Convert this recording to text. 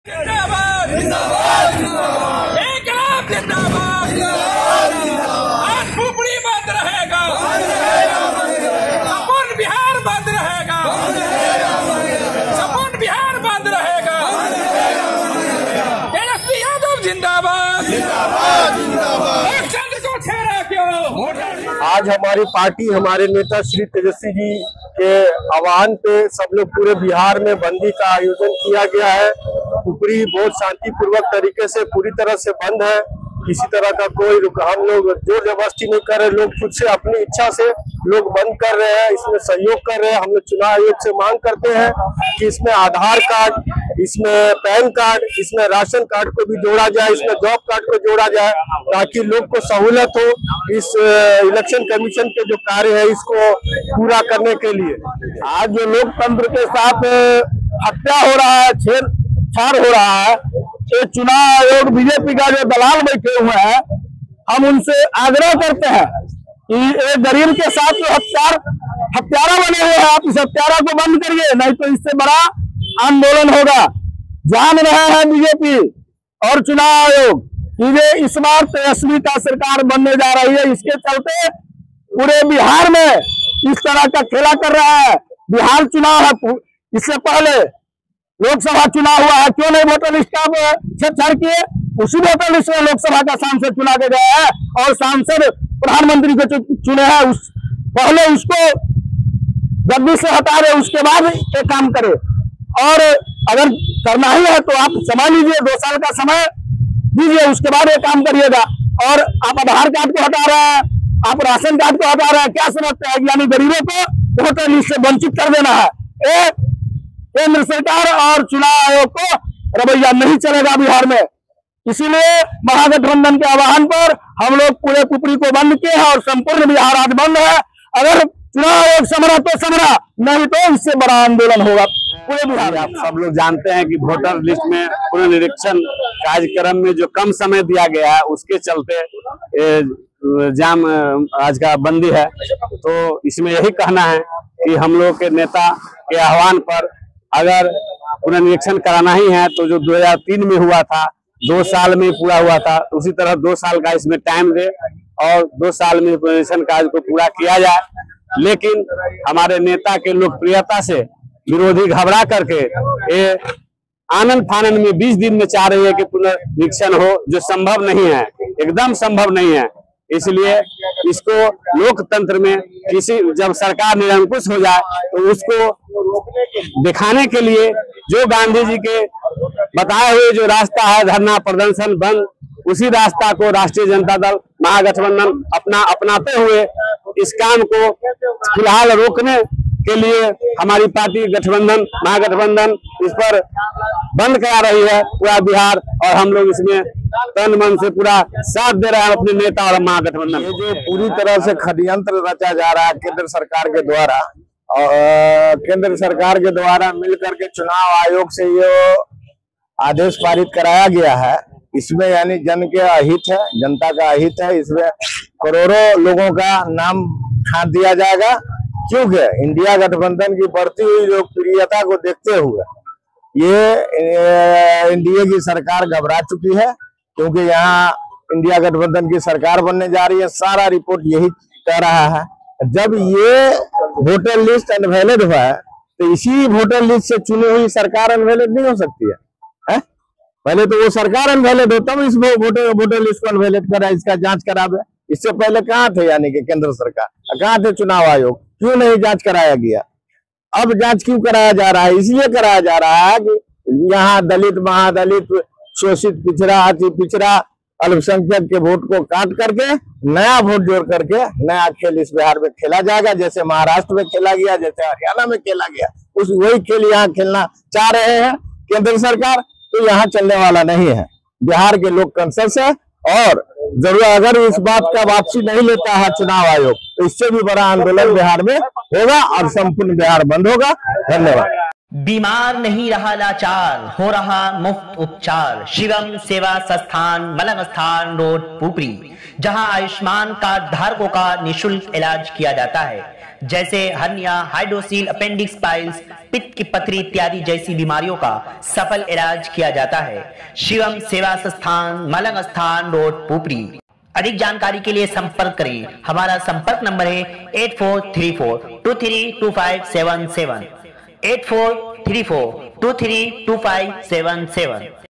जिंदाबाद जिंदाबाद जिंदाबाद इंकलाब जिंदाबाद जिंदाबाद जिंदाबाद। आज पुपरी बंद रहेगा, संपूर्ण बिहार बंद रहेगा, संपूर्ण बिहार बंद रहेगा। तेजस्वी यादव जिंदाबाद जिंदाबाद जिंदाबाद। लोकतंत्र को छेड़ा क्यों? आज हमारी पार्टी, हमारे नेता श्री तेजस्वी जी के आह्वान पे सब लोग पूरे बिहार में बंदी का आयोजन किया गया है। पुपरी बहुत शांतिपूर्वक तरीके से पूरी तरह से बंद है। किसी तरह का कोई हम लोग जोर जबरदस्ती नहीं कर रहे, लोग खुद से अपनी इच्छा से लोग बंद कर रहे हैं, इसमें सहयोग कर रहे हैं। हम लोग चुनाव आयोग से मांग करते हैं कि इसमें आधार कार्ड, इसमें पैन कार्ड, इसमें राशन कार्ड को भी जोड़ा जाए, इसमें जॉब कार्ड को जोड़ा जाए, ताकि लोग को सहूलत हो इस इलेक्शन कमीशन के जो कार्य है इसको पूरा करने के लिए। आज जो लोकतंत्र के साथ हत्या हो रहा है, छेड़छाड़ हो रहा है, ये चुनाव आयोग बीजेपी का जो दलाल बैठे हुए हैं, हम उनसे आग्रह करते हैं कि एक गरीब के साथ जो हत्यारा बने हुए हैं, आप इस हत्यारा को बंद करिए, नहीं तो इससे बड़ा आंदोलन होगा। जान रहे हैं बीजेपी और चुनाव आयोग कि वे इस बार तेजस्वी का सरकार बनने जा रही है। इसके चलते पूरे बिहार में इस तरह का खेला कर रहा है। बिहार चुनाव है, इससे पहले लोकसभा चुनाव हुआ है, क्यों नहीं वोटर लिस्ट का छेड़छाड़ किए? उसी वोटर लिस्ट में लोकसभा का सांसद चुना के गया है और सांसद प्रधानमंत्री को चुने हैं। पहले उसको गद्दी से हटा रहे, उसके बाद ये काम करे। और अगर करना ही है तो आप समय लीजिए, 2 साल का समय दीजिए, उसके बाद ये काम करिएगा। और आप आधार कार्ड को हटा रहे हैं, आप राशन कार्ड को हटा रहे हैं, क्या समझते हैं? यानी गरीबों को वोटर लिस्ट से वंचित कर देना है। केंद्र सरकार और चुनाव आयोग को रवैया नहीं चलेगा बिहार में। इसीलिए महागठबंधन के आह्वान पर हम लोग पूरे पुपरी को बंद किए हैं और संपूर्ण बिहार आज बंद है। अगर चुनाव आयोग समरा तो समरा, नहीं तो इससे बड़ा आंदोलन होगा पूरे बिहार। आप सब लोग जानते हैं कि वोटर लिस्ट में पुनर्निरीक्षण कार्यक्रम में जो कम समय दिया गया है, उसके चलते जाम आज का बंदी है। तो इसमें यही कहना है कि हम लोग के नेता के आह्वान पर अगर पुनर्निरीक्षण कराना ही है तो जो 2003 में हुआ था, 2 साल में पूरा हुआ था, उसी तरह 2 साल का इसमें टाइम दे और 2 साल में पुनर्निरीक्षण कार्य को पूरा किया जाए। लेकिन हमारे नेता के लोकप्रियता से विरोधी घबरा करके ये आनंद फानंद में 20 दिन में चाह रही है कि पुनर्निरीक्षण हो, जो संभव नहीं है, एकदम संभव नहीं है। इसलिए इसको लोकतंत्र में जब सरकार निरंकुश हो जाए तो उसको दिखाने के लिए जो गांधी जी के बताए हुए जो रास्ता है धरना प्रदर्शन बंद, उसी रास्ता को राष्ट्रीय जनता दल महागठबंधन अपनाते हुए इस काम को फिलहाल रोकने के लिए हमारी पार्टी गठबंधन महागठबंधन इस पर बंद करा रही है पूरा बिहार। और हम लोग इसमें तन मन से पूरा साथ दे रहे हैं अपने नेता और महागठबंधन। ये जो पूरी तरह से षड्यंत्र रचा जा रहा है केंद्र सरकार के द्वारा, और केंद्र सरकार के द्वारा मिलकर के चुनाव आयोग से ये आदेश पारित कराया गया है, इसमें यानी जन के अहित है, जनता का अहित है। इसमें करोड़ों लोगों का नाम छांट दिया जाएगा, क्योंकि इंडिया गठबंधन की बढ़ती हुई लोकप्रियता को देखते हुए ये एनडीए की सरकार घबरा चुकी है, क्योंकि यहाँ इंडिया गठबंधन की सरकार बनने जा रही है। सारा रिपोर्ट यही कह रहा है। जब ये वोटर लिस्ट अनवैलिड हुआ है तो इसी वोटर लिस्ट से चुनी हुई सरकार अनवैलिड नहीं हो सकती है? पहले तो वो सरकार अनवैलिड हो, तब इस वोटर लिस्ट को अनवैलिड करा, इसका जांच करावे। इससे पहले कहाँ थे, यानी कि केंद्र सरकार कहाँ थे? चुनाव आयोग क्यों नहीं जांच कराया गया? अब जांच क्यों कराया जा रहा है? इसलिए कराया जा रहा है कि यहाँ दलित, महादलित, शोषित, पिछड़ा, अति पिछड़ा, अल्पसंख्यक के वोट को काट करके नया वोट जोड़ करके नया खेल इस बिहार में खेला जाएगा। जैसे महाराष्ट्र में खेला गया, जैसे हरियाणा में खेला गया, वही खेल यहाँ खेलना चाह रहे हैं केंद्र सरकार। तो यहाँ चलने वाला नहीं है। बिहार के लोग कंसेंसस है और जरूर अगर इस बात का वापसी नहीं लेता है चुनाव आयोग तो इससे भी बड़ा आंदोलन बिहार में होगा और संपूर्ण बिहार बंद होगा। धन्यवाद। बीमार नहीं रहा लाचार, हो रहा मुफ्त उपचार। शिवम सेवा संस्थान, मलंग स्थान रोड, पुपरी, जहां आयुष्मान कार्ड धारकों का निःशुल्क इलाज किया जाता है। जैसे हर्निया, हाइड्रोसील, अपेंडिक्स, पाइल्स, पित्त की पथरी इत्यादि जैसी बीमारियों का सफल इलाज किया जाता है। शिवम सेवा संस्थान, मलंग स्थान रोड, पुपरी। अधिक जानकारी के लिए संपर्क करें। हमारा संपर्क नंबर है 8434232577, 8434232577।